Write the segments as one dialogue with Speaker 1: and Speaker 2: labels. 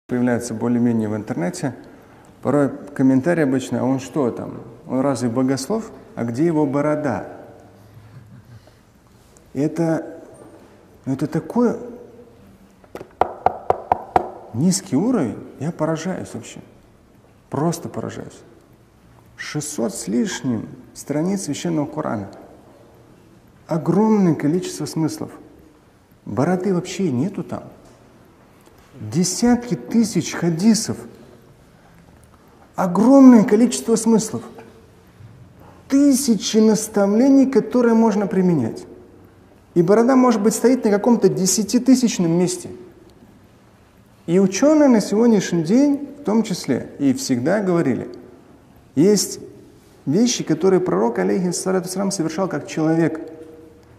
Speaker 1: появляется более-менее в интернете, порой комментарий обычно, а он что там? Он разве богослов? А где его борода? И это такой низкий уровень, я поражаюсь вообще. Просто поражаюсь. 600 с лишним страниц Священного Корана. Огромное количество смыслов. Бороды вообще нету там. Десятки тысяч хадисов. Огромное количество смыслов. Тысячи наставлений, которые можно применять. И борода, может быть, стоит на каком-то 10-тысячном месте. И ученые на сегодняшний день, в том числе, и всегда говорили, есть вещи, которые пророк, алейхиссалату вассалям, совершал как человек,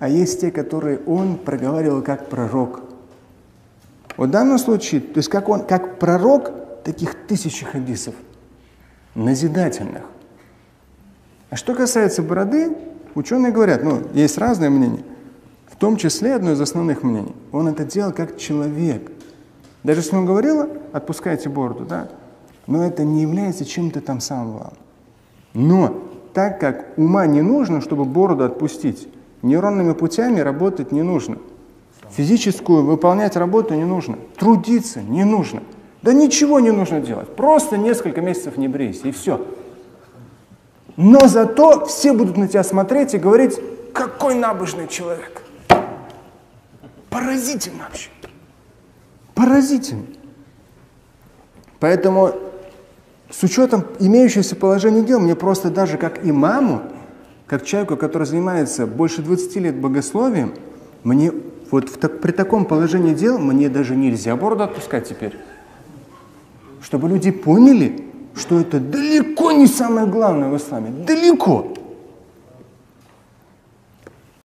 Speaker 1: а есть те, которые он проговаривал как пророк. В данном случае, то есть как пророк, таких тысячи хадисов, назидательных. А что касается бороды, ученые говорят, есть разные мнения, в том числе одно из основных мнений, он это делал как человек. Даже если он говорил, отпускайте бороду, да, но это не является чем-то там самым главным. Но так как ума не нужно, чтобы бороду отпустить, нейронными путями работать не нужно, физическую выполнять работу не нужно, трудиться не нужно, да ничего не нужно делать, просто несколько месяцев не брейся и все. Но зато все будут на тебя смотреть и говорить, какой набожный человек. Поразительно вообще. Поразительно. Поэтому с учетом имеющегося положения дел, мне просто даже как имаму, как человеку, который занимается больше 20 лет богословием, мне при таком положении дел мне даже нельзя бороду отпускать теперь. Чтобы люди поняли, что это далеко не самое главное в исламе. Далеко.